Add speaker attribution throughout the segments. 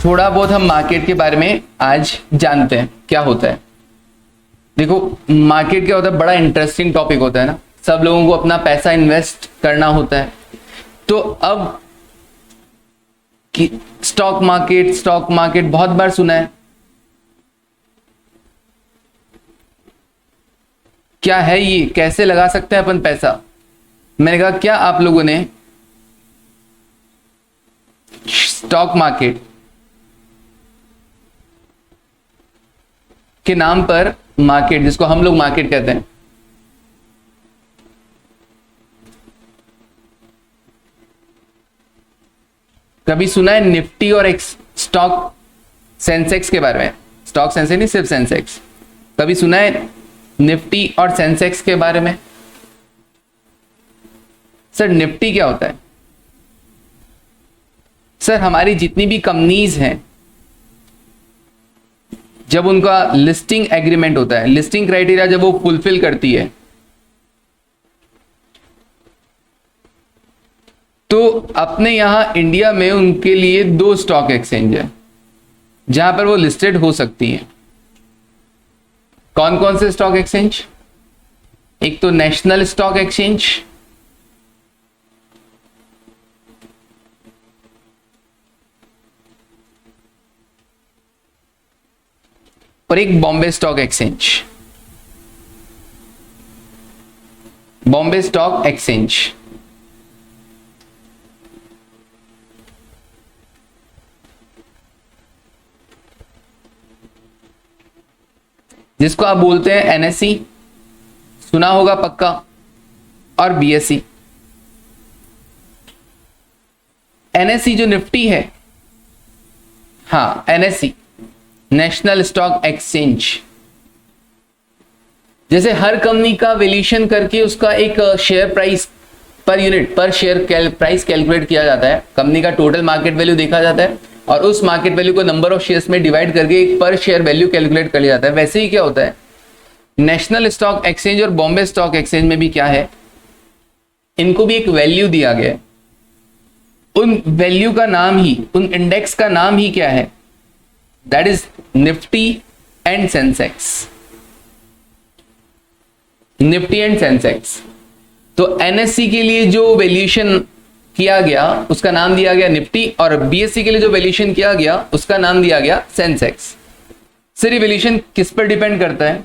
Speaker 1: थोड़ा बहुत हम मार्केट के बारे में आज जानते हैं क्या होता है। देखो मार्केट क्या होता है, बड़ा इंटरेस्टिंग टॉपिक होता है ना, सब लोगों को अपना पैसा इन्वेस्ट करना होता है। तो अब कि स्टॉक मार्केट बहुत बार सुना है, क्या है ये, कैसे लगा सकते हैं अपन पैसा। मैंने कहा क्या आप लोगों ने स्टॉक मार्केट के नाम पर, मार्केट जिसको हम लोग मार्केट कहते हैं, कभी सुना है निफ्टी और स्टॉक सेंसेक्स के बारे में? स्टॉक सेंसेक्स नहीं, सिर्फ सेंसेक्स। कभी सुना है निफ्टी और सेंसेक्स के बारे में? सर निफ्टी क्या होता है? सर हमारी जितनी भी कंपनीज हैं, जब उनका लिस्टिंग एग्रीमेंट होता है, लिस्टिंग क्राइटेरिया जब वो फुलफिल करती है, तो अपने यहां इंडिया में उनके लिए 2 स्टॉक एक्सचेंज है जहां पर वो लिस्टेड हो सकती हैं। कौन कौन से स्टॉक एक्सचेंज? एक तो नेशनल स्टॉक एक्सचेंज, और एक Bombay stock exchange. Bombay stock exchange जिसको आप बोलते हैं एनएसई, सुना होगा पक्का, और बीएसई। एनएसई जो निफ्टी है, हाँ एनएसई नेशनल स्टॉक एक्सचेंज, जैसे हर कंपनी का वैल्यूएशन करके उसका एक शेयर प्राइस पर यूनिट, पर शेयर प्राइस कैलकुलेट किया जाता है। कंपनी का टोटल मार्केट वैल्यू देखा जाता है और उस मार्केट वैल्यू को नंबर ऑफ शेयर्स में डिवाइड करके एक पर शेयर वैल्यू कैलकुलेट कर लिया जाता है। वैसे ही क्या होता है नेशनल स्टॉक एक्सचेंज और बॉम्बे स्टॉक एक्सचेंज में भी क्या है, इनको भी एक वैल्यू दिया गया है। उन वैल्यू का नाम ही, उन इंडेक्स का नाम ही क्या है? That is Nifty and Sensex. Nifty and Sensex. तो एनएससी के लिए जो वैल्यूएशन किया गया उसका नाम दिया गया निफ्टी, और बीएससी के लिए जो वैल्यूएशन किया गया उसका नाम दिया गया सेंसेक्स। सर ये वैल्यूएशन किस पर डिपेंड करता है?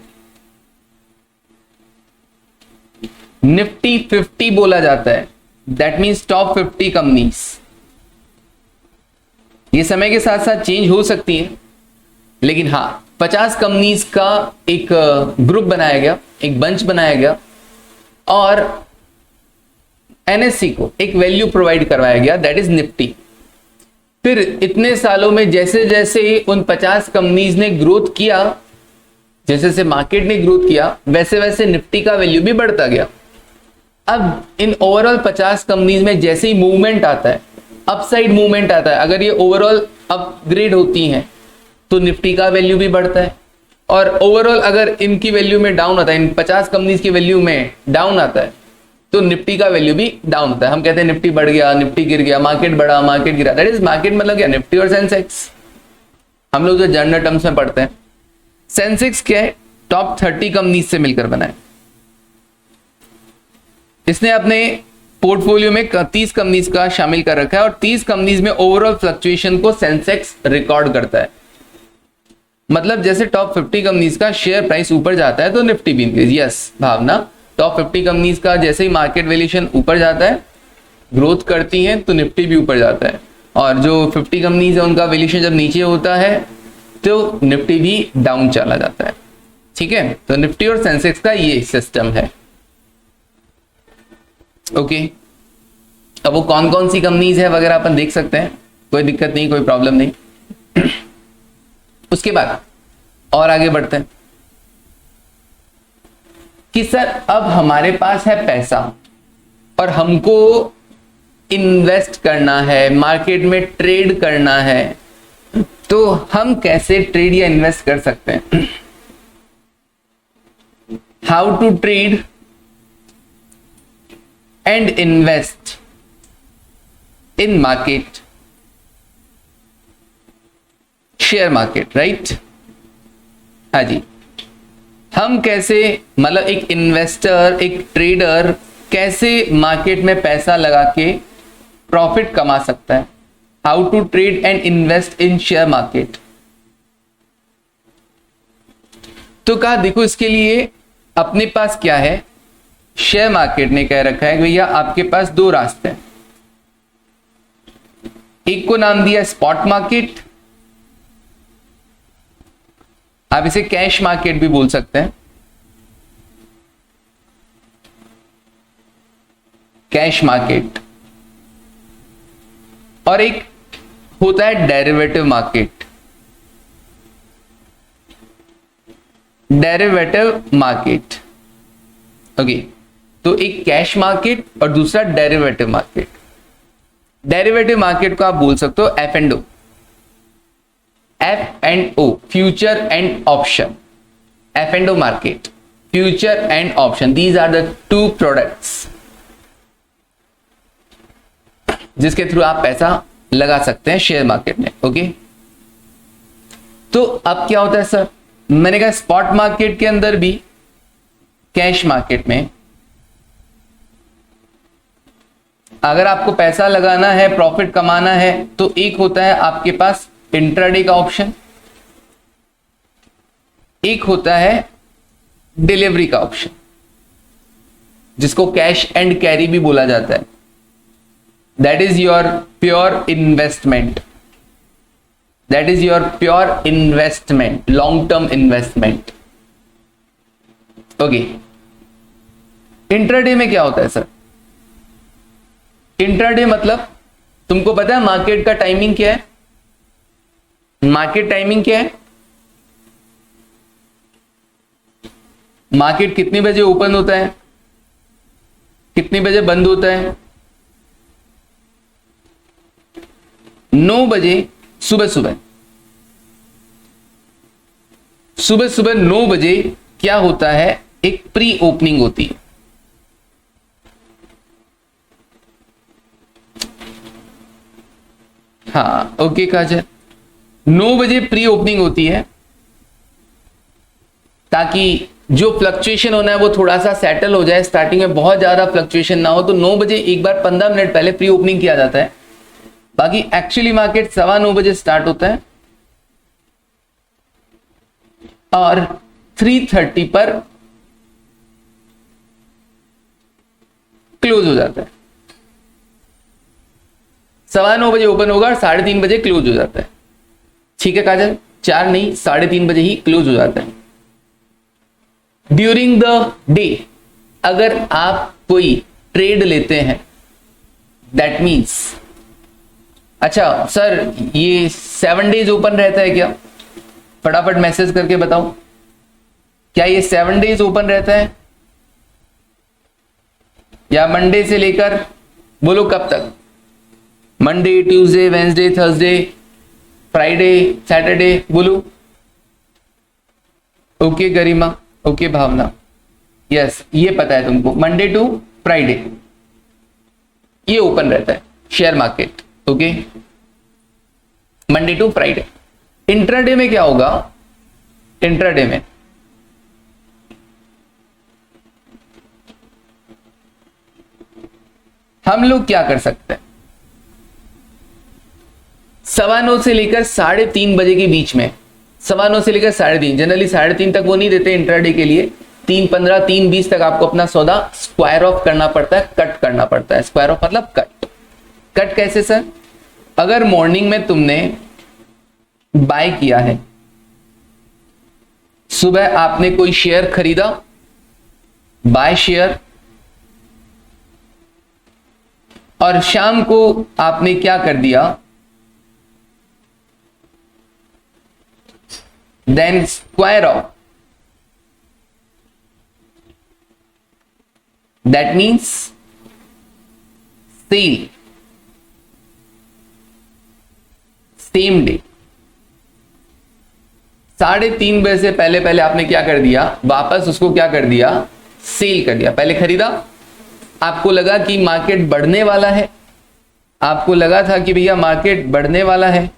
Speaker 1: निफ्टी 50 बोला जाता है, दैट मींस टॉप 50 कंपनीज। ये समय के साथ साथ चेंज हो सकती है, लेकिन हाँ 50 कंपनीज का एक ग्रुप बनाया गया, एक बंच बनाया गया, और एनएससी को एक वैल्यू प्रोवाइड करवाया गया, दैट इज निफ्टी। फिर इतने सालों में जैसे जैसे उन 50 कंपनीज ने ग्रोथ किया, जैसे जैसे मार्केट ने ग्रोथ किया, वैसे वैसे निफ्टी का वैल्यू भी बढ़ता गया। अब इन ओवरऑल 50 कंपनीज में जैसे ही मूवमेंट आता है, अपसाइड मूवमेंट आता है, अगर ये ओवरऑल अपग्रेड होती हैं तो निफ्टी का वैल्यू भी बढ़ता है, और ओवरऑल अगर इनकी वैल्यू में डाउन आता है, इन 50 कंपनीज की वैल्यू में डाउन आता है, तो निफ्टी का वैल्यू भी डाउन होता है। हम कहते हैं निफ्टी बढ़ गया, निफ्टी गिर गया, मार्केट बढ़ा, मार्केट गिरा। दैट इज मार्केट मतलब क्या? निफ्टी और सेंसेक्स। हम लोग जो जनरल टर्म्स में पढ़ते हैं। सेंसेक्स क्या है? टॉप 30 कंपनीज से मिलकर बना है। इसने अपने पोर्टफोलियो में 30 कंपनीज का शामिल कर रखा है, और 30 कंपनीज में ओवरऑल फ्लक्चुएशन को सेंसेक्स रिकॉर्ड करता है। मतलब जैसे टॉप 50 कंपनीज का शेयर प्राइस ऊपर जाता है तो निफ्टी भी इंक्रीज। यस भावना, टॉप 50 कंपनीज का जैसे ही मार्केट वैल्यूएशन ऊपर जाता है, ग्रोथ करती है, तो निफ्टी भी ऊपर जाता है, और जो 50 कंपनीज है उनका वैल्यूएशन जब नीचे होता है तो निफ्टी भी डाउन चला जाता है। ठीक है, तो निफ्टी और सेंसेक्स का ये सिस्टम है। ओके, अब वो कौन कौन सी कंपनीज है वगैरह अपन देख सकते हैं, कोई दिक्कत नहीं, कोई प्रॉब्लम नहीं। उसके बाद और आगे बढ़ते हैं कि सर अब हमारे पास है पैसा और हमको इन्वेस्ट करना है, मार्केट में ट्रेड करना है, तो हम कैसे ट्रेड या इन्वेस्ट कर सकते हैं? How to trade and invest in market share market, right. हाँ जी, हम कैसे, मतलब एक इन्वेस्टर, एक ट्रेडर कैसे मार्केट में पैसा लगा के प्रॉफिट कमा सकता है। How to trade and invest in share market. तो कहा देखो इसके लिए अपने पास क्या है, शेयर मार्केट ने कह रखा है भैया आपके पास दो रास्ते हैं। एक को नाम दिया स्पॉट मार्केट, आप इसे कैश मार्केट भी बोल सकते हैं, कैश मार्केट। और एक होता है derivative market, derivative market. Okay, तो एक कैश मार्केट और दूसरा डेरिवेटिव मार्केट। डेरिवेटिव मार्केट को आप बोल सकते हो F and O, F and O, future and option. F and O market, future and option, these are the two products जिसके थ्रू आप पैसा लगा सकते हैं शेयर मार्केट में। ओके, तो अब क्या होता है सर, मैंने कहा स्पॉट मार्केट के अंदर भी, कैश मार्केट में अगर आपको पैसा लगाना है, प्रॉफिट कमाना है, तो एक होता है आपके पास इंट्राडे का ऑप्शन, एक होता है डिलीवरी का ऑप्शन, जिसको कैश एंड कैरी भी बोला जाता है। That is your pure investment, that is your pure investment, long term investment. Okay, intraday में क्या होता है सर, इंट्राडे मतलब तुमको पता है मार्केट का टाइमिंग क्या है, मार्केट टाइमिंग क्या है, मार्केट कितने बजे ओपन होता है, कितने बजे बंद होता है। 9 बजे सुबह सुबह, सुबह सुबह 9 बजे क्या होता है, एक प्री ओपनिंग होती है। हाँ ओके काजल, 9 बजे प्री ओपनिंग होती है ताकि जो फ्लक्चुएशन होना है वो थोड़ा सा सेटल हो जाए, स्टार्टिंग में बहुत ज्यादा फ्लक्चुएशन ना हो। तो 9 बजे एक बार 15 मिनट पहले प्री ओपनिंग किया जाता है। बाकी एक्चुअली मार्केट 9:15 बजे स्टार्ट होता है और 3:30 पर क्लोज हो जाता है। 9:15 बजे ओपन होगा और 3:30 बजे क्लोज हो जाता है। ठीक है काजल, 4 नहीं 3:30 बजे ही क्लोज हो जाता है। ड्यूरिंग द डे अगर आप कोई ट्रेड लेते हैं, दैट मीन्स, अच्छा सर ये 7 डेज ओपन रहता है क्या, फटाफट मैसेज करके बताओ, क्या ये 7 डेज ओपन रहता है या मंडे से लेकर, बोलो कब तक, Monday, Tuesday, Wednesday, Thursday, Friday, Saturday, बोलो। Okay Garima, okay Bhavana, yes ये पता है तुमको, मंडे टू फ्राइडे ये ओपन रहता है share market. Okay, Monday to Friday. Intraday में क्या होगा, इंट्राडे में हम लोग क्या कर सकते हैं, 9:15 से लेकर 3:30 बजे के बीच में, 9:15 से लेकर 3:30, जनरली 3:30 तक वो नहीं देते इंट्राडे के लिए, 3:15, 3:20 तक आपको अपना सौदा स्क्वायर ऑफ करना पड़ता है, कट करना पड़ता है। स्क्वायर ऑफ मतलब कट। कट कैसे सर, अगर मॉर्निंग में तुमने बाय किया है, सुबह आपने कोई शेयर खरीदा, बाय शेयर, और शाम को आपने क्या कर दिया, then square off, that means sell, same day. 3:30 बजे से पहले पहले आपने क्या कर दिया, वापस उसको क्या कर दिया, सेल कर दिया। पहले खरीदा, आपको लगा कि मार्केट बढ़ने वाला है, आपको लगा था कि भैया मार्केट बढ़ने वाला है,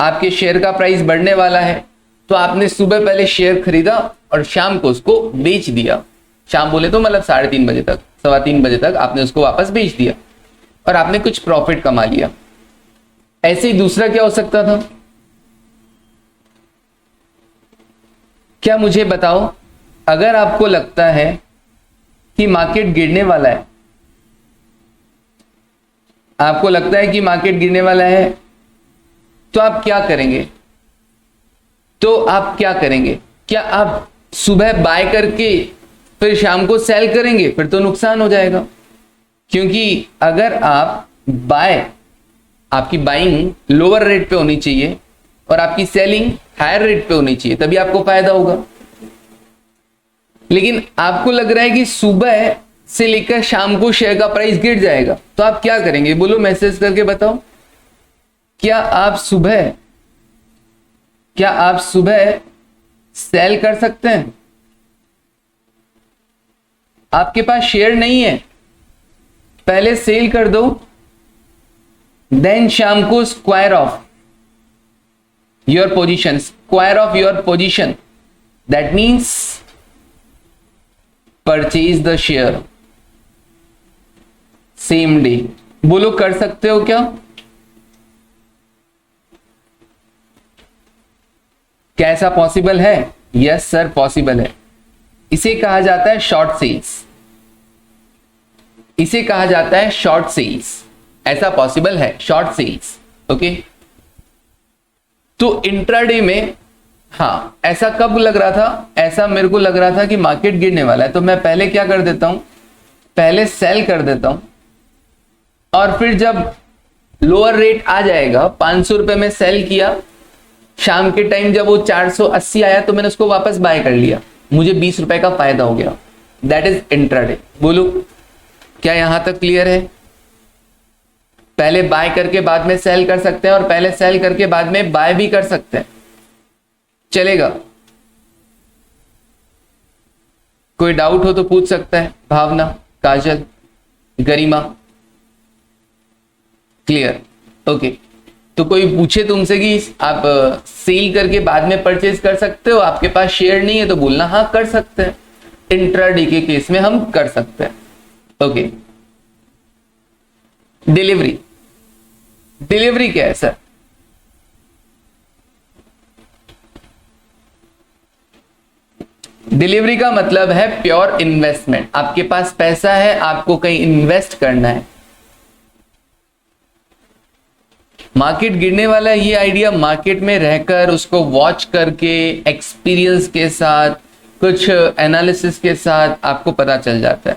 Speaker 1: आपके शेयर का प्राइस बढ़ने वाला है, तो आपने सुबह पहले शेयर खरीदा और शाम को उसको बेच दिया। शाम बोले तो मतलब 3:30 बजे तक, 3:15 बजे तक आपने उसको वापस बेच दिया और आपने कुछ प्रॉफिट कमा लिया। ऐसे ही दूसरा क्या हो सकता था? क्या मुझे बताओ, अगर आपको लगता है कि मार्केट गिरने वाला है, आपको लगता है कि मार्केट गिरने वाला है, तो आप क्या करेंगे? क्या आप सुबह बाय करके फिर शाम को सेल करेंगे? फिर तो नुकसान हो जाएगा, क्योंकि अगर आप आपकी बाइंग लोअर रेट पे होनी चाहिए और आपकी सेलिंग हायर रेट पे होनी चाहिए, तभी आपको फायदा होगा। लेकिन आपको लग रहा है कि सुबह से लेकर शाम को शेयर का प्राइस गिर जाएगा, तो आप क्या करेंगे? बोलो, मैसेज करके बताओ। क्या आप सुबह सेल कर सकते हैं? आपके पास शेयर नहीं है, पहले सेल कर दो, देन शाम को square of your position, that means purchase the share same day. बोलो, कर सकते हो क्या? क्या ऐसा पॉसिबल है? यस सर, पॉसिबल है। इसे कहा जाता है शॉर्ट सेल्स। ऐसा पॉसिबल है, शॉर्ट सेल्स। ओके, तो इंट्राडे में, हाँ, ऐसा कब लग रहा था? ऐसा मेरे को लग रहा था कि मार्केट गिरने वाला है, तो मैं पहले क्या कर देता हूं, पहले सेल कर देता हूं, और फिर जब लोअर रेट आ जाएगा, 500 रुपए में सेल किया, शाम के टाइम जब वो 480 आया तो मैंने उसको वापस बाय कर लिया, मुझे 20 रुपए का फायदा हो गया। That is intraday. बोलो, क्या यहां तक क्लियर है? पहले बाय करके बाद में सेल कर सकते हैं और पहले सेल करके बाद में बाय भी कर सकते हैं, चलेगा? कोई डाउट हो तो पूछ सकता है। भावना, काजल, गरिमा, क्लियर? ओके, तो कोई पूछे तुमसे कि आप सेल करके बाद में परचेज कर सकते हो, आपके पास शेयर नहीं है, तो बोलना हाँ कर सकते हैं। इंट्राडे के केस में हम कर सकते हैं। ओके, डिलीवरी क्या है सर? डिलीवरी का मतलब है प्योर इन्वेस्टमेंट। आपके पास पैसा है, आपको कहीं इन्वेस्ट करना है। मार्केट गिरने वाला है, ये आइडिया मार्केट में रहकर उसको वॉच करके एक्सपीरियंस के साथ, कुछ एनालिसिस के साथ आपको पता चल जाता है।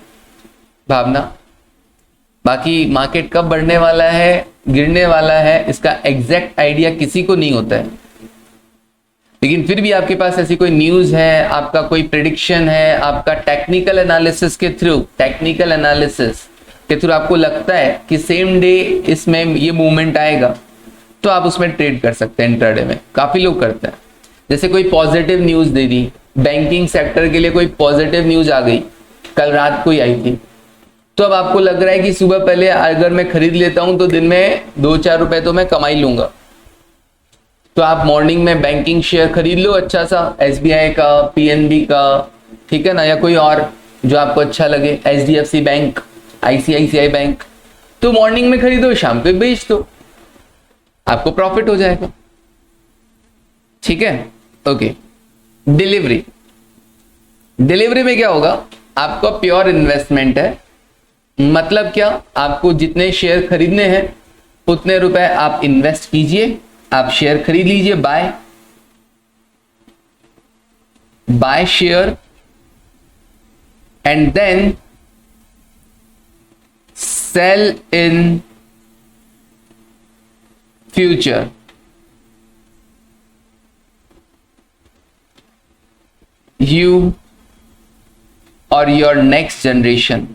Speaker 1: भावना, बाकी मार्केट कब बढ़ने वाला है, गिरने वाला है, इसका एग्जैक्ट आइडिया किसी को नहीं होता है। लेकिन फिर भी आपके पास ऐसी कोई न्यूज है, आपका कोई प्रेडिक्शन है, आपका टेक्निकल एनालिसिस के थ्रू आपको लगता है कि सेम डे इसमें ये मूवमेंट आएगा, तो आप उसमें ट्रेड कर सकते हैं। इंट्राडे में काफी लोग करते हैं। जैसे कोई पॉजिटिव न्यूज दे दी, बैंकिंग सेक्टर के लिए कोई पॉजिटिव न्यूज आ गई, कल रात को ही आई थी, तो अब आपको लग रहा है कि सुबह पहले अगर मैं खरीद लेता हूं तो दिन में 2-4 रुपए तो मैं कमा ही लूंगा, तो आप मॉर्निंग में बैंकिंग शेयर खरीद लो, अच्छा सा एसबीआई का, पीएनबी का, ठीक है ना, या कोई और जो आपको अच्छा लगे, एचडीएफसी बैंक, आईसीआईसीआई बैंक, तो मॉर्निंग में खरीदो, शाम को बेच दो, आपको प्रॉफिट हो जाएगा। ठीक है? ओके, डिलीवरी में क्या होगा? आपका प्योर इन्वेस्टमेंट है। मतलब क्या? आपको जितने शेयर खरीदने हैं उतने रुपए आप इन्वेस्ट कीजिए, आप शेयर खरीद लीजिए, buy share, and then sell in future. You or your next generation.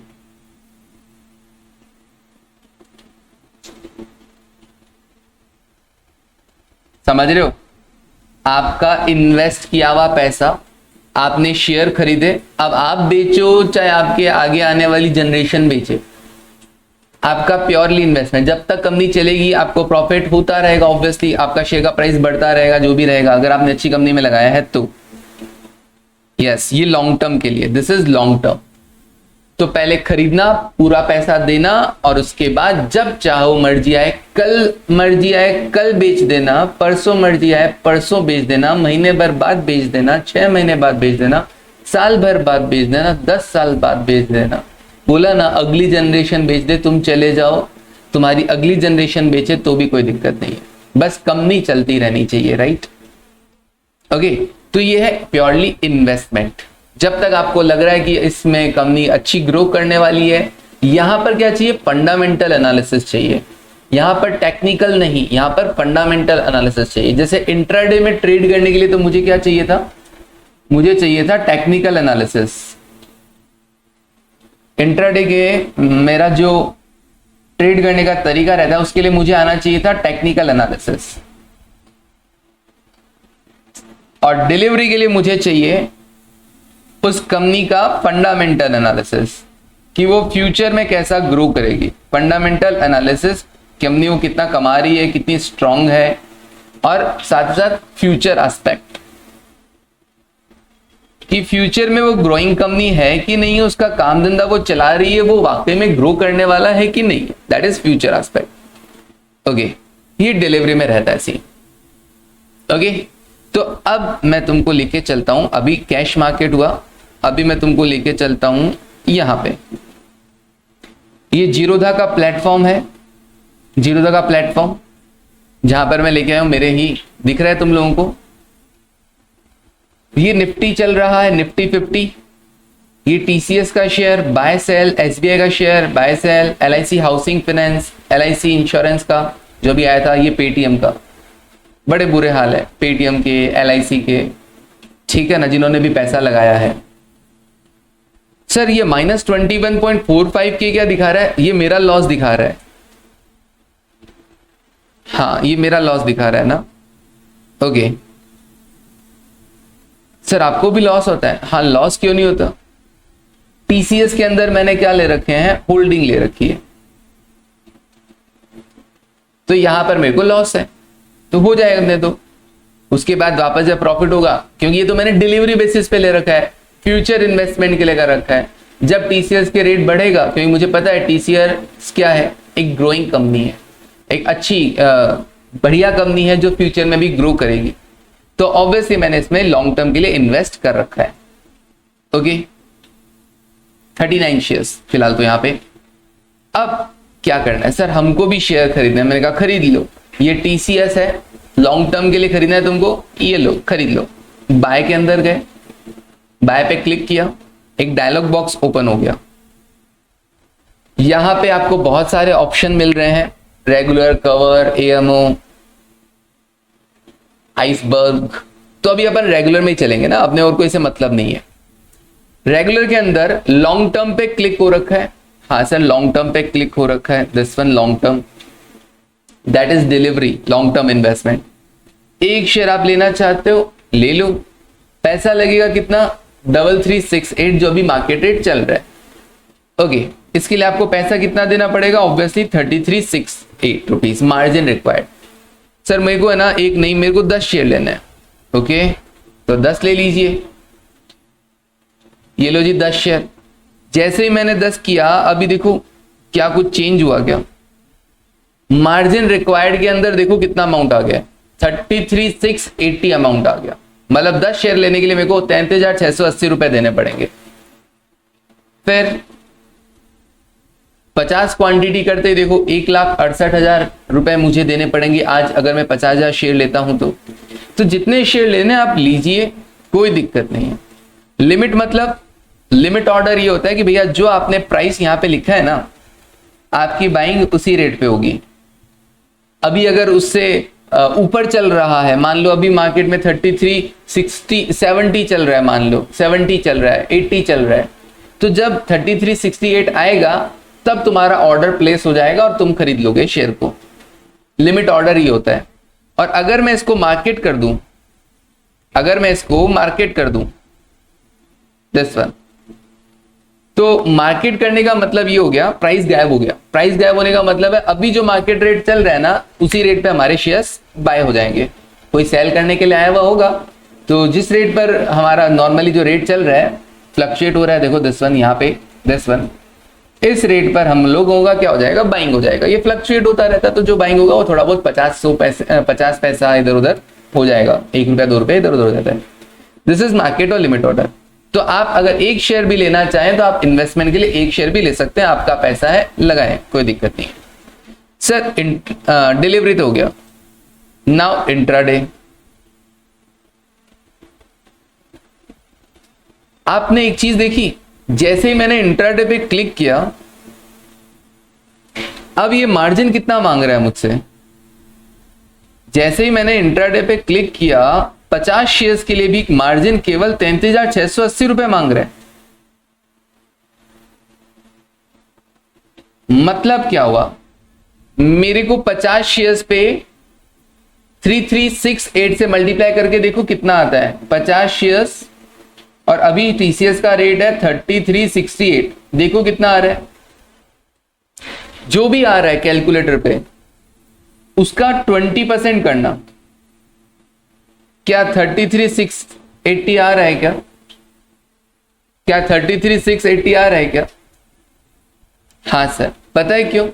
Speaker 1: समझ रहे हो? आपका इन्वेस्ट किया हुआ पैसा, आपने शेयर खरीदे, अब आप बेचो चाहे आपके आगे आने वाली जनरेशन बेचे, आपका प्योरली इन्वेस्टमेंट, जब तक कंपनी चलेगी आपको प्रॉफिट होता रहेगा, ऑब्वियसली आपका शेयर का प्राइस बढ़ता रहेगा, जो भी रहेगा, अगर आपने अच्छी कंपनी में लगाया है तो। यस, ये लॉन्ग टर्म के लिए, दिस इज लॉन्ग टर्म। तो पहले खरीदना, पूरा पैसा देना, और उसके बाद जब चाहो मर्जी आए कल बेच देना, परसों मर्जी आए परसों बेच देना, महीने भर बाद बेच देना, 6 महीने बाद बेच देना, साल भर बाद बेच देना, 10 साल बाद बेच देना। बोला ना, अगली जनरेशन बेच दे, तुम चले जाओ, तुम्हारी अगली जनरेशन बेचे तो भी कोई दिक्कत नहीं है, बस कंपनी चलती रहनी चाहिए, राइट। ओके, तो ये है प्योरली इन्वेस्टमेंट। जब तक आपको लग रहा है कि इसमें कंपनी अच्छी ग्रो करने वाली है, यहां पर क्या चाहिए, फंडामेंटल एनालिसिस चाहिए, यहां पर टेक्निकल नहीं, यहां पर फंडामेंटल एनालिसिस चाहिए। जैसे इंट्राडे में ट्रेड करने के लिए तो मुझे क्या चाहिए था, मुझे चाहिए था टेक्निकल एनालिसिस। इंट्राडे के मेरा जो ट्रेड करने का तरीका रहता है उसके लिए मुझे आना चाहिए था टेक्निकल एनालिसिस, और डिलीवरी के लिए मुझे चाहिए उस कंपनी का फंडामेंटल एनालिसिस कि वो फ्यूचर में कैसा ग्रो करेगी। फंडामेंटल एनालिसिस, कंपनी वो कितना कमा रही है, कितनी स्ट्रांग है, और साथ साथ फ्यूचर एस्पेक्ट कि फ्यूचर में वो ग्रोइंग कंपनी है कि नहीं, उसका काम धंधा वो चला रही है, वो वाकई में ग्रो करने वाला है कि नहीं, that is future aspect. Okay, ये डिलीवरी में रहता है सीन। ओके, तो अब मैं तुमको लेके चलता हूं, अभी कैश मार्केट हुआ, अभी मैं तुमको लेके चलता हूं यहां पे। ये जीरोधा का प्लेटफॉर्म है, जीरोधा का प्लेटफॉर्म जहां पर मैं लेके आया हूं, मेरे ही दिख रहा है तुम लोगों को। ये निफ्टी चल रहा है, निफ्टी 50, ये टीसीएस का शेयर बाय सेल, एसबीआई का share buy sell, LIC housing finance, LIC insurance का जो भी आया था, ये पेटीएम का। बड़े बुरे हाल है पेटीएम के, एलआईसी के, ठीक है ना, जिन्होंने भी पैसा लगाया है। सर ये -21.45 के क्या दिखा रहा है, ये मेरा लॉस दिखा रहा है। हाँ, ये मेरा लॉस दिखा रहा है ना। ओके सर, आपको भी लॉस होता है? हाँ, लॉस क्यों नहीं होता। टीसीएस के अंदर मैंने क्या ले रखे हैं, होल्डिंग ले रखी है, तो यहां पर मेरे को लॉस है, तो हो जाएगा अपने तो। उसके बाद वापस जब प्रॉफिट होगा, क्योंकि ये तो मैंने डिलीवरी बेसिस पे ले रखा है, फ्यूचर इन्वेस्टमेंट के लिए कर रखा है। जब टीसीएस के रेट बढ़ेगा, क्योंकि मुझे पता है टीसीएस क्या है, एक ग्रोइंग कंपनी है, एक अच्छी बढ़िया कंपनी है जो फ्यूचर में भी ग्रो करेगी, तो ऑब्वियसली मैंने इसमें लॉन्ग टर्म के लिए इन्वेस्ट कर रखा है। ओके, 39 शेयर्स फिलहाल तो यहां पे। अब क्या करना है, सर हमको भी शेयर खरीदना है। मैंने कहा खरीद लो, ये टीसीएस है, लॉन्ग टर्म के लिए खरीदना है तुमको, ये लो खरीद लो। बाय के अंदर गए, बाय पे क्लिक किया, एक डायलॉग बॉक्स ओपन हो गया। यहां पे आपको बहुत सारे ऑप्शन मिल रहे हैं, रेगुलर, कवर, एएमओ, आइसबर्ग। तो अभी अपन रेगुलर में ही चलेंगे ना, अपने और कोई से मतलब नहीं है। रेगुलर के अंदर लॉन्ग टर्म पे क्लिक हो रखा है। हाँ सर, लॉन्ग टर्म पे क्लिक हो रखा है, this one long term, that is delivery, long term investment. एक शेयर आप लेना चाहते हो, ले लो। पैसा लगेगा कितना, 3368 जो भी मार्केट रेट चल रहा है। ओके, इसके लिए आपको पैसा कितना देना पड़ेगा, obviously 3368 rupees margin required. Sir मेरे को है ना एक नहीं, मेरे को 10 शेयर लेना है। ओके, तो 10 ले लीजिए, ये लो जी 10 शेयर। जैसे ही मैंने 10 किया, अभी देखो क्या कुछ चेंज हुआ क्या, मार्जिन रिक्वायर्ड के अंदर देखो कितना अमाउंट आ गया, 33,680 अमाउंट आ गया। मतलब 10 शेयर लेने के लिए मेरे को 33,680 रुपए देने पड़ेंगे। फिर 50 क्वांटिटी करते देखो 1,68,000 रुपए मुझे देने पड़ेंगे आज, अगर मैं 50,000 शेयर लेता हूं तो जितने शेयर लेने आप लीजिए, कोई दिक्कत नहीं है। लिमिट मतलब, लिमिट ऑर्डर ये होता है कि भैया जो आपने प्राइस यहां पे लिखा है ना, आपकी बाइंग उसी रेट पे होगी। अभी अगर उससे ऊपर चल रहा है, मान लो अभी मार्केट में 33,60,70 चल रहा है, मान लो 70 चल रहा है, 80 चल रहा है, तो जब 33,68 आएगा तब तुम्हारा ऑर्डर प्लेस हो जाएगा और तुम खरीद लोगे शेयर को। लिमिट ऑर्डर ही होता है। और अगर मैं इसको मार्केट कर दूं, अगर मैं इसको मार्केट कर दूं दिस वन, तो मार्केट करने का मतलब ये हो गया प्राइस गायब हो गया। प्राइस गायब होने का मतलब है अभी जो मार्केट रेट चल रहा है ना उसी रेट पे हमारे शेयर्स बाय हो जाएंगे। कोई सेल करने के लिए आया हुआ होगा तो जिस रेट पर हमारा नॉर्मली जो रेट चल रहा है फ्लक्चुएट हो रहा है, देखो दिस वन यहाँ पे, दिस वन, इस रेट पर हम लोगों का क्या हो जाएगा, बाइंग हो जाएगा। ये फ्लक्चुएट होता रहता है तो जो बाइंग होगा वो थोड़ा बहुत 50 पैसा इधर उधर हो जाएगा, 1 रुपया 2 रुपये इधर उधर हो जाता है। दिस इज मार्केट और लिमिट ऑर्डर। तो आप अगर एक शेयर भी लेना चाहें तो आप इन्वेस्टमेंट के लिए एक शेयर भी ले सकते हैं, आपका पैसा है लगाएं, कोई दिक्कत नहीं। सर डिलीवरी तो हो गया, नाउ इंट्राडे। आपने एक चीज देखी, जैसे ही मैंने इंट्राडे पे क्लिक किया अब ये मार्जिन कितना मांग रहा है मुझसे। जैसे ही मैंने इंट्राडे पे क्लिक किया 50 शेयर्स के लिए भी मार्जिन केवल 33,680 रुपए मांग रहे हैं। मतलब क्या हुआ, मेरे को 50 शेयर्स पे 3368 से मल्टीप्लाई करके देखो कितना आता है, 50 शेयर्स और अभी टीसीएस का रेट है 3368, देखो कितना आ रहा है। जो भी आ रहा है कैलकुलेटर पे उसका 20% करना। क्या 33,680 आ रहा है क्या 33,680 आ रहा है क्या? हाँ सर, पता है क्यों?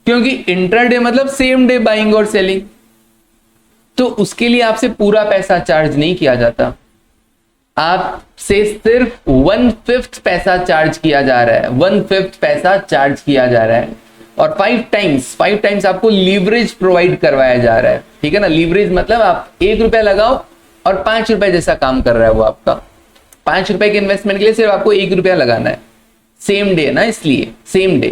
Speaker 1: क्योंकि इंट्राडे मतलब सेम डे बाइंग और सेलिंग, तो उसके लिए आपसे पूरा पैसा चार्ज नहीं किया जाता, आपसे सिर्फ 1/5 पैसा चार्ज किया जा रहा है, 1/5 पैसा चार्ज किया जा रहा है। और 5 टाइम्स आपको लीवरेज प्रोवाइड करवाया जा रहा है। ठीक है ना, लीवरेज मतलब आप 1 रुपया लगाओ और 5 रुपए जैसा काम कर रहा है वो आपका। 5 रुपए के इन्वेस्टमेंट के लिए सिर्फ आपको 1 रुपया लगाना है, सेम डे ना, इसलिए सेम डे,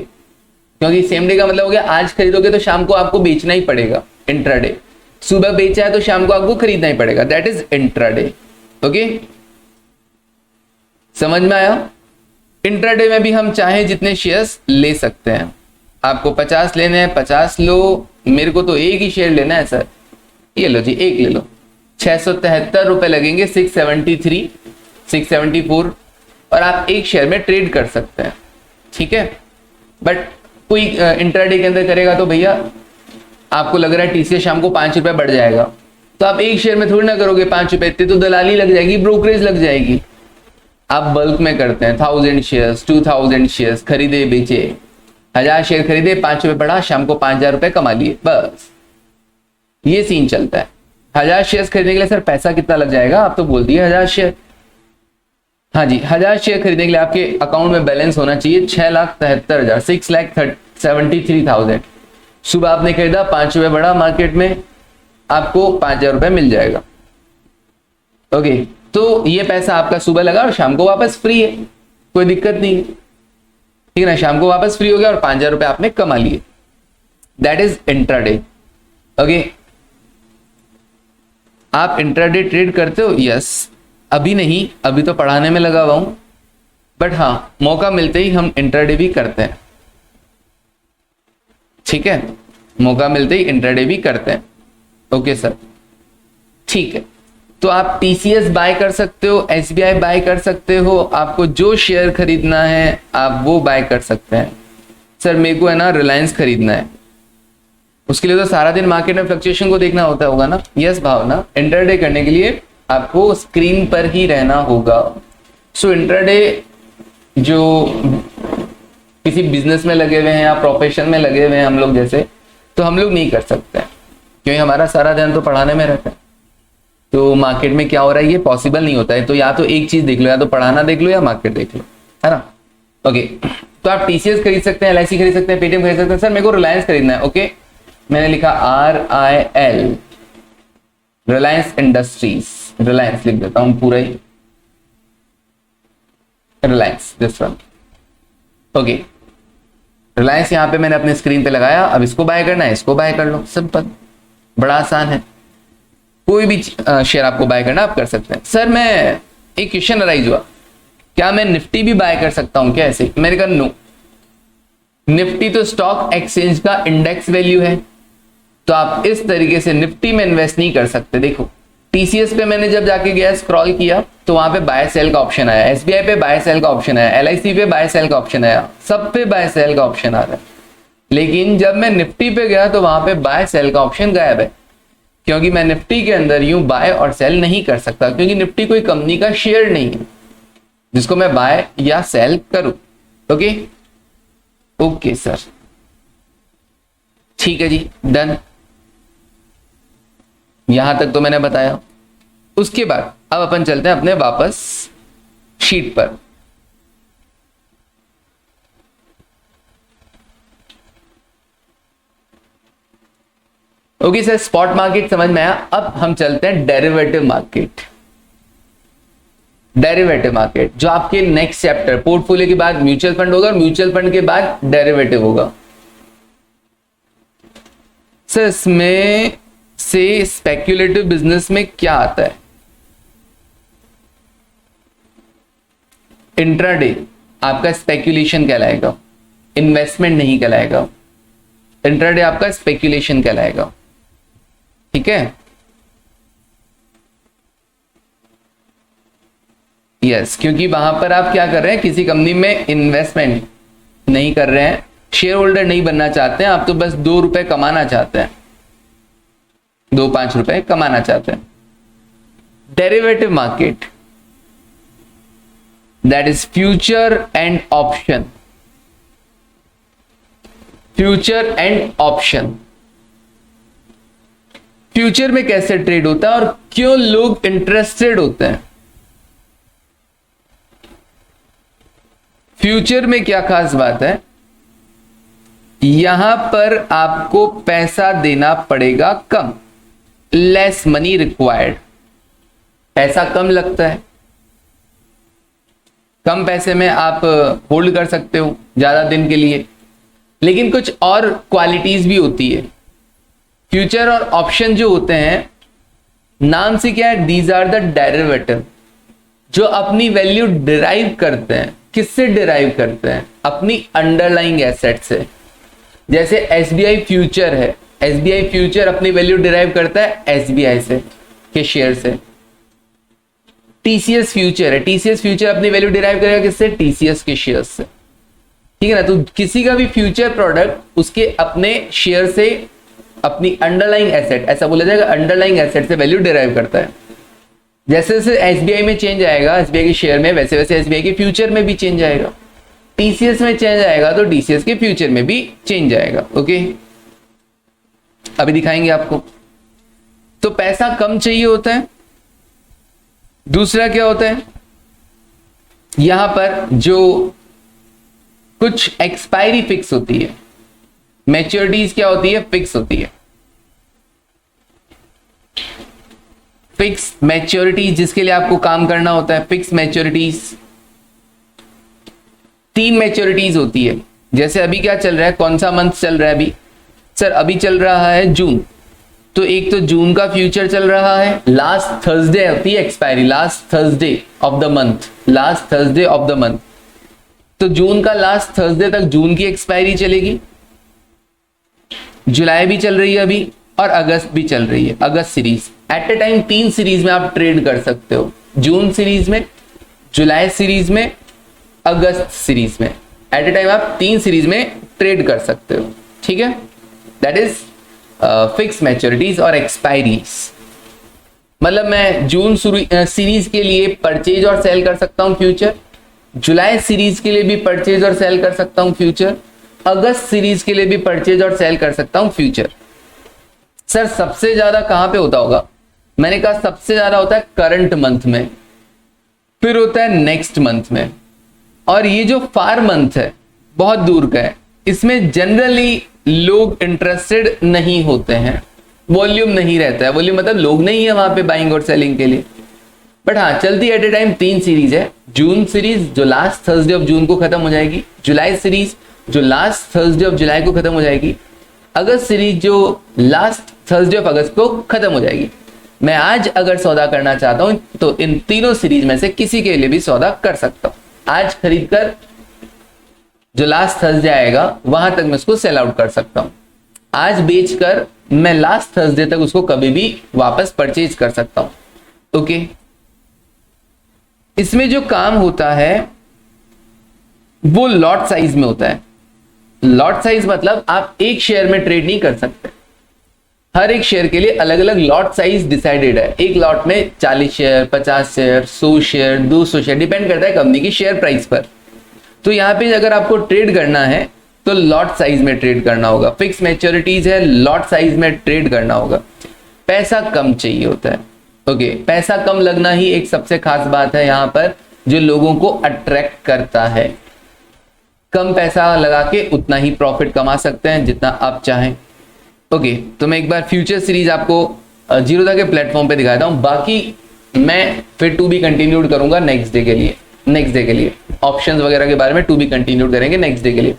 Speaker 1: क्योंकि सेम डे का मतलब हो गया आज खरीदोगे तो शाम को आपको बेचना ही पड़ेगा। इंट्राडे सुबह बेचा है तो शाम को आपको खरीदना ही पड़ेगा, दैट इज इंट्राडे। ओके, समझ में आया? इंट्राडे में भी हम चाहे जितने शेयर्स ले सकते हैं। आपको 50 लेने हैं 50 लो, मेरे को तो एक ही शेयर लेना है सर, ये लो जी, एक ले लो, 673 रुपए लगेंगे, 673 674, और आप एक शेयर में ट्रेड कर सकते हैं। ठीक है, बट कोई इंट्राडे के अंदर करेगा तो भैया आपको लग रहा है टीसीएस शाम को 5 रुपए बढ़ जाएगा, तो आप एक शेयर में थोड़ी ना करोगे 5 रुपए, इतने तो दलाली लग जाएगी, ब्रोकरेज लग जाएगी। आप बल्क में करते हैं, 1000 शेयर्स 2000 शेयर्स खरीदे बेचे, 1000 शेयर खरीदे, 5 रुपए बढ़ा, शाम को 5000 रुपए कमा लिए, बस ये सीन चलता है। 1000 शेयर्स खरीदने के लिए सर पैसा कितना लग जाएगा, आप तो बोल दिए 1000 शेयर। हाँ जी, 1000 शेयर खरीदने के लिए आपके अकाउंट में बैलेंस होना चाहिए 6,73,000, 6,73,000। सुबह आपने खरीदा, 5 रुपए बढ़ा मार्केट में, आपको 5000 रुपए मिल जाएगा। ओके, तो ये पैसा आपका सुबह लगा और शाम को वापस फ्री है, कोई दिक्कत नहीं है। ठीक है ना, शाम को वापस फ्री हो गया और 5000 रुपए आपने कमा लिए, दैट इज इंट्राडे। ओके, आप इंट्राडे ट्रेड करते हो? यस, अभी नहीं, अभी तो पढ़ाने में लगा हुआ हूं, बट हाँ मौका मिलते ही हम इंट्राडे भी करते हैं। ठीक है, मौका मिलते ही इंट्राडे भी करते हैं। ओके सर, ठीक है, तो आप टीसीएस बाय कर सकते हो, एसबीआई बाय कर सकते हो, आपको जो शेयर खरीदना है आप वो बाय कर सकते हैं। सर मेरे को है ना रिलायंस खरीदना है, उसके लिए तो सारा दिन मार्केट में फ्लक्चुएशन को देखना होता होगा ना। यस भावना, इंट्राडे करने के लिए आपको स्क्रीन पर ही रहना होगा। सो इंट्राडे जो किसी बिजनेस में लगे हुए हैं या प्रोफेशन में लगे हुए हैं हम लोग जैसे, तो हम लोग नहीं कर सकते क्योंकि हमारा सारा ध्यान तो पढ़ाने में रहता है, तो मार्केट में क्या हो रहा है ये पॉसिबल नहीं होता है। तो या तो एक चीज देख लो, या तो पढ़ाना देख लो या मार्केट देख लो, है ना। ओके, तो आप टीसीएस खरीद सकते हैं, एलआईसी खरीद सकते हैं, पेटीएम खरीद सकते हैं। सर मेरे को रिलायंस खरीदना है। ओके, मैंने लिखा RIL, रिलायंस इंडस्ट्रीज, रिलायंस लिख देता हूं पूरा ही, Reliance this one. Okay, Reliance यहां पे मैंने अपने स्क्रीन पे लगाया, अब इसको बाय करना है, इसको बाय कर लो, सिंपल, बड़ा आसान है। कोई भी शेयर आपको बाय करना आप कर सकते हैं। सर मैं एक क्वेश्चन अराइज हुआ, क्या मैं निफ्टी भी बाय कर सकता हूं क्या ऐसे? मैंने कहा नो, निफ्टी तो स्टॉक एक्सचेंज का इंडेक्स वैल्यू है, तो आप इस तरीके से निफ्टी में इन्वेस्ट नहीं कर सकते। देखो टीसीएस पे मैंने जब जाके गया स्क्रॉल किया तो वहां पे बाय सेल का ऑप्शन आया, एसबीआई पे बाय सेल का ऑप्शन आया, एलआईसी पे बाय सेल का ऑप्शन आया, सब पे बाय सेल का ऑप्शन आ रहा है। लेकिन जब मैं निफ्टी पे गया तो वहां पे बाय सेल का ऑप्शन गायब है, क्योंकि मैं निफ्टी के अंदर यूं बाय और सेल नहीं कर सकता, क्योंकि निफ्टी कोई कंपनी का शेयर नहीं है जिसको मैं बाय या सेल करूं। ओके ओके सर, ठीक है जी, डन। यहां तक तो मैंने बताया। उसके बाद अब अपन चलते हैं अपने वापस शीट पर। ओके सर, स्पॉट मार्केट समझ में आया। अब हम चलते हैं डेरिवेटिव मार्केट। डेरिवेटिव मार्केट जो आपके नेक्स्ट चैप्टर, पोर्टफोलियो के बाद म्यूचुअल फंड होगा और म्यूचुअल फंड के बाद डेरिवेटिव होगा। सर इसमें से स्पेक्युलेटिव बिजनेस में क्या आता है? इंट्राडे आपका स्पेक्यूलेशन कहलाएगा, इन्वेस्टमेंट नहीं कहलाएगा। इंट्राडे आपका स्पेक्यूलेशन कहलाएगा, ठीक है। यस, क्योंकि वहां पर आप क्या कर रहे हैं, किसी कंपनी में इन्वेस्टमेंट नहीं कर रहे हैं, शेयर होल्डर नहीं बनना चाहते हैं, आप तो बस 2 रुपए कमाना चाहते हैं, 2-5 रुपए कमाना चाहते हैं। Derivative market, that is future and option. Future and option, future में कैसे ट्रेड होता है और क्यों लोग इंटरेस्टेड होते हैं? फ्यूचर में क्या खास बात है? यहां पर आपको पैसा देना पड़ेगा कम, लेस मनी रिक्वायर्ड। पैसा कम लगता है, कम पैसे में आप होल्ड कर सकते हो ज्यादा दिन के लिए। लेकिन कुछ और क्वालिटीज भी होती है। फ्यूचर और ऑप्शन जो होते हैं, नाम से क्या है, दीज आर द डेरिवेटिव, जो अपनी वैल्यू डिराइव करते हैं। किससे डिराइव करते हैं? अपनी अंडरलाइंग एसेट से। जैसे एसबीआई फ्यूचर है, एसबीआई फ्यूचर अपनी वैल्यू डिराइव करता है एसबीआई से के शेयर से। टीसीएस फ्यूचर है, टीसीएस फ्यूचर अपनी वैल्यू डिराइव करेगा किससे? टीसीएस के शेयर से, ठीक है ना। तो किसी का भी फ्यूचर प्रोडक्ट उसके अपने शेयर से, अपनी अंडरलाइंग एसेट, ऐसा बोला जाएगा, अंडरलाइंग एसेट से वैल्यू डिराइव करता है। जैसे जैसे एसबीआई में चेंज आएगा एसबीआई के शेयर में, वैसे वैसे एसबीआई के फ्यूचर में भी चेंज आएगा। टीसीएस में चेंज आएगा तो टीसीएस के फ्यूचर में भी चेंज आएगा। ओके, अभी दिखाएंगे आपको। तो पैसा कम चाहिए होता है। दूसरा क्या होता है, यहां पर जो कुछ एक्सपायरी फिक्स होती है, मैच्योरिटीज क्या होती है? फिक्स होती है। फिक्स मैच्योरिटीज जिसके लिए आपको काम करना होता है, फिक्स मैच्योरिटीज। 3 मैच्योरिटीज होती है। जैसे अभी क्या चल रहा है, कौन सा मंथ चल रहा है अभी? सर अभी चल रहा है जून, तो एक तो जून का फ्यूचर चल रहा है। लास्ट थर्सडे होती है expiry, last Thursday of the month, last Thursday of the month. तो जून का लास्ट थर्सडे तक जून की एक्सपायरी चलेगी। जुलाई भी चल रही है अभी और अगस्त भी चल रही है, अगस्त series. At a time 3 series में आप ट्रेड कर सकते हो, जून सीरीज में, जुलाई सीरीज में, अगस्त सीरीज में। एट ए टाइम आप 3 सीरीज में ट्रेड कर सकते हो, ठीक है। दैट इज फिक्स मैच्योरिटीज और एक्सपायरीज। मतलब मैं जून सीरीज के लिए परचेज और सेल कर सकता हूं फ्यूचर, जुलाई सीरीज के लिए भी परचेज और सेल कर सकता हूं फ्यूचर, अगस्त सीरीज के लिए भी परचेज और सेल कर सकता हूं फ्यूचर। सर सबसे ज्यादा कहां पे होता होगा? मैंने कहा सबसे ज्यादा होता है करंट मंथ में, फिर होता है नेक्स्ट मंथ में, और ये जो फार मंथ है बहुत दूर का है, इसमें जनरली लोग इंटरेस्टेड नहीं होते हैं, वॉल्यूम नहीं रहता है। वॉल्यूम मतलब लोग नहीं है वहां पे बाइंग और सेलिंग के लिए। बट हाँ, चलती एट ए टाइम 3 सीरीज है। जून सीरीज जो लास्ट थर्सडे ऑफ जून को खत्म हो जाएगी, जुलाई सीरीज जो लास्ट थर्सडे ऑफ जुलाई को खत्म हो जाएगी, अगस्त सीरीज जो लास्ट थर्सडे ऑफ अगस्त को खत्म हो जाएगी। मैं आज अगर सौदा करना चाहता हूं तो इन तीनों सीरीज में से किसी के लिए भी सौदा कर सकता हूं। आज खरीद कर जो लास्ट थर्सडे आएगा वहां तक मैं उसको सेल आउट कर सकता हूं। आज बेचकर मैं लास्ट थर्सडे तक उसको कभी भी वापस परचेज कर सकता हूं। ओके, इसमें जो काम होता है वो लॉट साइज में होता है। लॉट साइज मतलब आप एक शेयर में ट्रेड नहीं कर सकते, हर एक शेयर के लिए अलग अलग लॉट साइज डिसाइडेड है। एक लॉट में 40 share, 50 share, 100 share, 200 share, depend करता है कंपनी की शेयर प्राइस पर। तो यहाँ पे अगर आपको ट्रेड करना है तो लॉट साइज में ट्रेड करना होगा। फिक्स मैच्योरिटीज है, लॉट साइज में ट्रेड करना होगा। पैसा कम चाहिए होता है। ओके, पैसा कम लगना ही एक सबसे खास बात है यहाँ पर, जो लोगों को अट्रैक्ट करता है। कम पैसा लगा के उतना ही प्रॉफिट कमा सकते हैं जितना आप चाहें। ओके, तो मैं एक बार फ्यूचर सीरीज आपको जीरोधा के प्लेटफॉर्म पे दिखाता हूं, बाकी मैं फिर टू बी कंटिन्यूड करूंगा नेक्स्ट डे के लिए ऑप्शंस वगैरह के बारे में टू बी कंटिन्यूड करेंगे नेक्स्ट डे के लिए।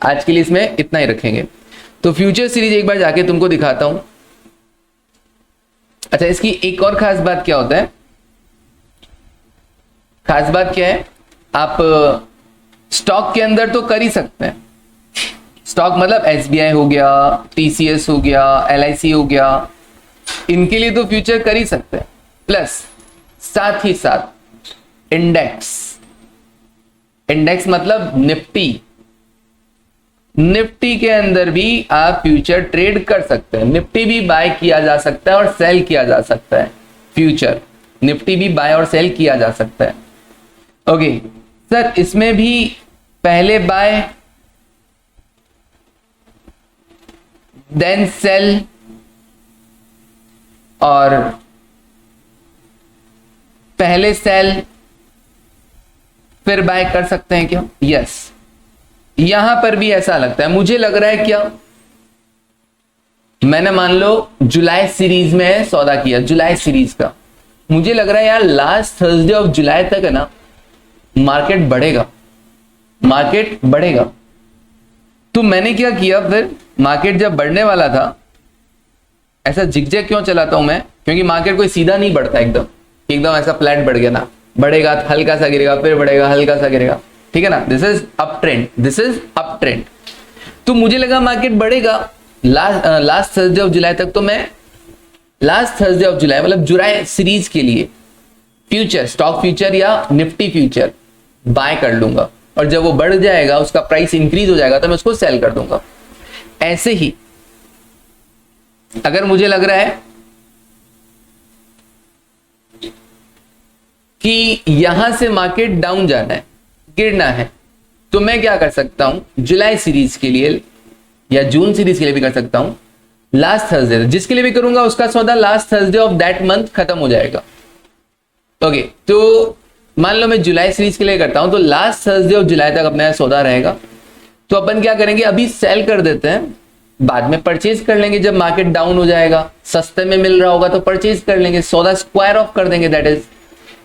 Speaker 1: आज के लिए इसमें इतना ही रखेंगे। तो फ्यूचर सीरीज एक बार जाके तुमको दिखाता हूं। अच्छा, इसकी एक और खास बात क्या होता है, खास बात क्या है, आप स्टॉक के अंदर तो कर ही सकते हैं। स्टॉक मतलब SBI हो गया, TCS हो गया, LIC हो गया, इनके लिए तो फ्यूचर कर ही सकते हैं। प्लस साथ ही साथ इंडेक्स मतलब निफ्टी के अंदर भी आप फ्यूचर ट्रेड कर सकते हैं। निफ्टी भी बाय किया जा सकता है और सेल किया जा सकता है। फ्यूचर निफ्टी भी बाय और सेल किया जा सकता है। ओके सर, इसमें भी पहले बाय देन सेल और पहले सेल फिर बाय कर सकते हैं क्या? यस, यहां पर भी ऐसा लगता है। मुझे लग रहा है क्या, मैंने मान लो जुलाई सीरीज में सौदा किया, जुलाई सीरीज का, मुझे लग रहा है यार लास्ट थर्सडे ऑफ जुलाई तक है ना मार्केट बढ़ेगा। तो मैंने क्या किया, फिर मार्केट जब बढ़ने वाला था, ऐसा जिगजैग क्यों चलाता हूं मैं, क्योंकि मार्केट कोई सीधा नहीं बढ़ता, एकदम ऐसा फ्लैट बढ़ गया ना, बढ़ेगा हल्का सा गिरेगा फिर बढ़ेगा हल्का सा गिरेगा, ठीक है ना। This is up trend. तो मुझे लगा मार्केट बढ़ेगा लास्ट थर्सडे ऑफ जुलाई तक। तो मैं लास्ट थर्सडे ऑफ जुलाई मतलब जुलाई सीरीज के लिए फ्यूचर, स्टॉक फ्यूचर या निफ्टी फ्यूचर बाय कर लूंगा, और जब वो बढ़ जाएगा, उसका प्राइस इंक्रीज हो जाएगा, तो मैं उसको सेल कर दूंगा। ऐसे ही अगर मुझे लग रहा है कि यहां से मार्केट डाउन जाना है, गिरना है, तो मैं क्या कर सकता हूं, जुलाई सीरीज के लिए या जून सीरीज के लिए भी कर सकता हूं। लास्ट थर्सडे, जिसके लिए भी करूंगा उसका सौदा last Thursday of that month खत्म हो जाएगा। ओके, तो मान लो मैं जुलाई सीरीज के लिए करता हूं, तो लास्ट थर्सडे ऑफ जुलाई तक अपना सौदा रहेगा। तो अपन क्या करेंगे, अभी सेल कर देते हैं, बाद में परचेज कर लेंगे जब मार्केट डाउन हो जाएगा, सस्ते में मिल रहा होगा तो परचेज कर लेंगे, सौदा स्क्वायर ऑफ कर देंगे, दैट इज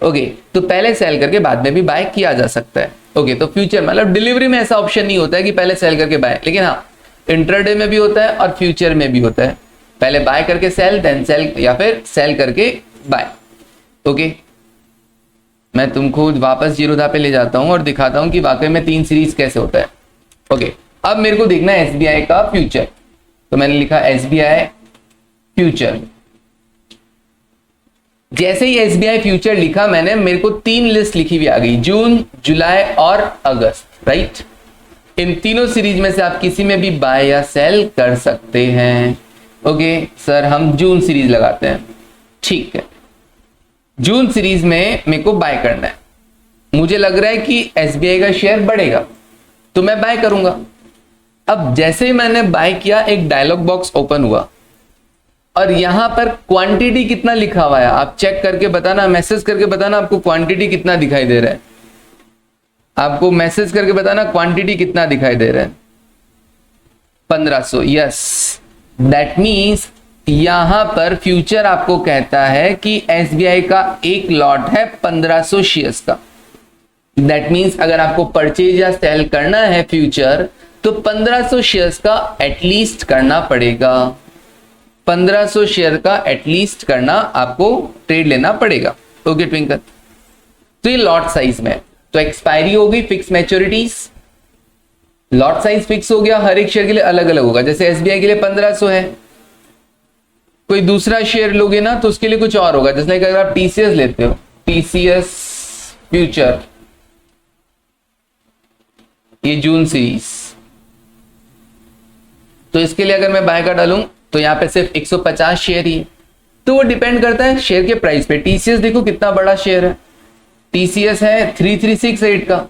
Speaker 1: ओके। तो पहले सेल करके बाद में भी बाय किया जा सकता है। ओके, तो फ्यूचर मतलब डिलीवरी में ऐसा ऑप्शन नहीं होता है कि पहले सेल करके बाय, लेकिन हाँ इंट्राडे में भी होता है और फ्यूचर में भी होता है, पहले बाय करके सेल, देन सेल, या फिर सेल करके बाय। ओके, मैं तुमको वापस जीरोधा पे ले जाता हूं और दिखाता हूं कि वाकई में 3 सीरीज कैसे होता है। ओके, अब मेरे को देखना है SBI का फ्यूचर, तो मैंने लिखा SBI फ्यूचर। जैसे ही SBI फ्यूचर लिखा मैंने, मेरे को 3 लिस्ट लिखी हुई आ गई, जून, जुलाई और अगस्त, राइट। इन तीनों सीरीज में से आप किसी में भी बाय या सेल कर सकते हैं। ओके सर, हम जून सीरीज लगाते हैं, ठीक है। जून सीरीज में मेरे को बाय करना है, मुझे लग रहा है कि SBI का शेयर बढ़ेगा, तो मैं बाय करूंगा। अब जैसे ही मैंने बाय किया, एक डायलॉग बॉक्स ओपन हुआ और यहां पर क्वांटिटी कितना लिखा हुआ है, आप चेक करके बताना, मैसेज करके बताना आपको क्वांटिटी कितना दिखाई दे रहा है, आपको मैसेज करके बताना क्वांटिटी कितना दिखाई दे रहा है। 1500, यस, दैट मीन्स यहां पर फ्यूचर आपको कहता है कि SBI का एक लॉट है 1500 शेयर्स का। दैट मीन्स अगर आपको परचेज या सेल करना है फ्यूचर, तो 1500 शेयर्स का एटलीस्ट करना पड़ेगा, 1500 शेयर का एटलीस्ट करना आपको ट्रेड लेना पड़ेगा। ओके ट्विंकल, तो ये लॉट साइज में, तो एक्सपायरी हो गई, फिक्स मैच्योरिटीज, लॉट साइज फिक्स हो गया, हर एक शेयर के लिए अलग अलग होगा। जैसे SBI के लिए 1500 है, कोई दूसरा शेयर लोगे ना तो उसके लिए कुछ और होगा। जैसे अगर आप TCS लेते हो, TCS फ्यूचर, ये जून सीरीज, तो इसके लिए अगर मैं बाय का डालूं तो यहाँ पे सिर्फ 150 शेयर ही है। तो वो डिपेंड करता है शेयर के प्राइस पे। टीसीएस देखो कितना बड़ा शेयर है, टीसीएस है 3368 का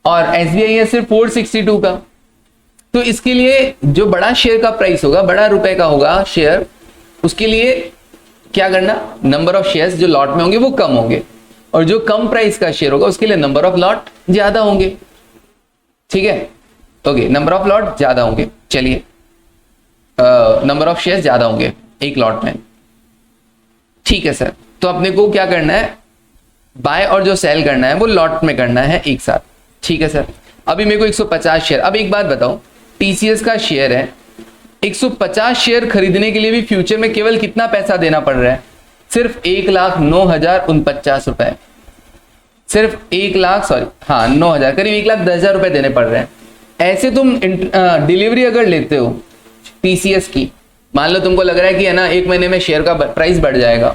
Speaker 1: और एसबीआई है सिर्फ 462 का। तो इसके लिए जो बड़ा शेयर का प्राइस होगा, बड़ा रुपए का होगा शेयर, उसके लिए क्या करना, नंबर ऑफ शेयर्स जो लॉट में होंगे वो कम होंगे, और जो कम प्राइस का शेयर होगा उसके लिए नंबर ऑफ लॉट ज्यादा होंगे। ठीक है, ओके, नंबर ऑफ लॉट ज्यादा होंगे। चलिए, नंबर ऑफ शेयर्स ज्यादा होंगे एक लॉट में। ठीक है सर, तो अपने को क्या करना है, बाय और जो सेल करना है वो लॉट में करना है एक साथ। ठीक है सर, अभी मेरे को 150 शेयर। अब एक बात बताओ, टीसीएस का शेयर है, 150 शेयर खरीदने के लिए भी फ्यूचर में केवल कितना पैसा देना पड़ रहा है, सिर्फ 1,09,49 रुपए, सिर्फ 9,000 करीब 1,10,000 रुपए देने पड़ रहे हैं। ऐसे तुम डिलीवरी अगर लेते हो टीसीएस की, मान लो तुमको लग रहा है कि है ना 1 महीने में शेयर का प्राइस बढ़ जाएगा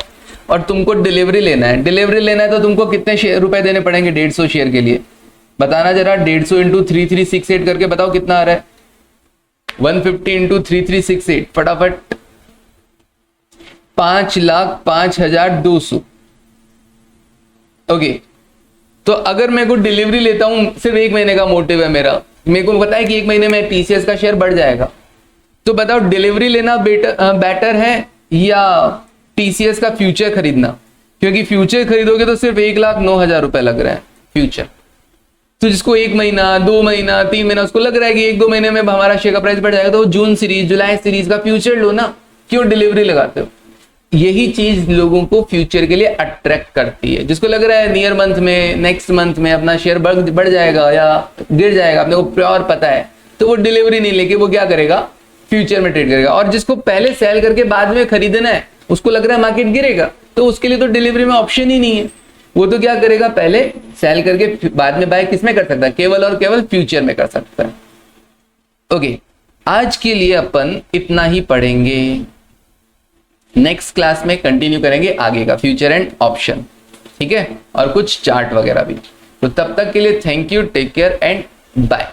Speaker 1: और तुमको डिलीवरी लेना है, तो तुमको कितने रुपए देने पड़ेंगे 150 शेयर के लिए, बताना जरा। 150 इंटू 3368 करके बताओ कितना आ रहा है, 150 इंटू 3368, फटाफट 5,05,200। ओके, तो अगर मैं को डिलीवरी लेता हूं, सिर्फ 1 महीने का मोटिव है मेरा, मेरे को पता है कि 1 महीने में टीसीएस का शेयर बढ़ जाएगा, तो बताओ डिलीवरी लेना बेटर है या टीसीएस का फ्यूचर खरीदना? क्योंकि फ्यूचर खरीदोगे तो सिर्फ 1,09,000 रुपए लग रहे हैं फ्यूचर। तो जिसको 1 महीना, 2 महीना, 3 महीना, उसको लग रहा है कि 1-2 महीने में हमारा शेयर का प्राइस बढ़ जाएगा, तो जून सीरीज, जुलाई सीरीज का फ्यूचर लो ना, क्यों डिलीवरी लगाते हो? यही चीज लोगों को फ्यूचर के लिए अट्रैक्ट करती है। जिसको लग रहा है नियर मंथ में, नेक्स्ट मंथ में अपना शेयर बढ़ जाएगा या गिर जाएगा, अपने को प्योर पता है, तो वो डिलीवरी नहीं लेके वो क्या करेगा, फ्यूचर में ट्रेड करेगा। और जिसको पहले सेल करके बाद में खरीदना है, उसको लग रहा है मार्केट गिरेगा, तो उसके लिए तो डिलीवरी में ऑप्शन ही नहीं है। वो तो क्या करेगा, पहले सेल करके बाद में बाय किसमें कर सकता है, केवल और केवल फ्यूचर में कर सकता है। ओके, आज के लिए अपन इतना ही पढ़ेंगे, नेक्स्ट क्लास में कंटिन्यू करेंगे आगे का फ्यूचर एंड ऑप्शन। ठीक है, और कुछ चार्ट वगैरह भी। तो तब तक के लिए thank you, take care and bye.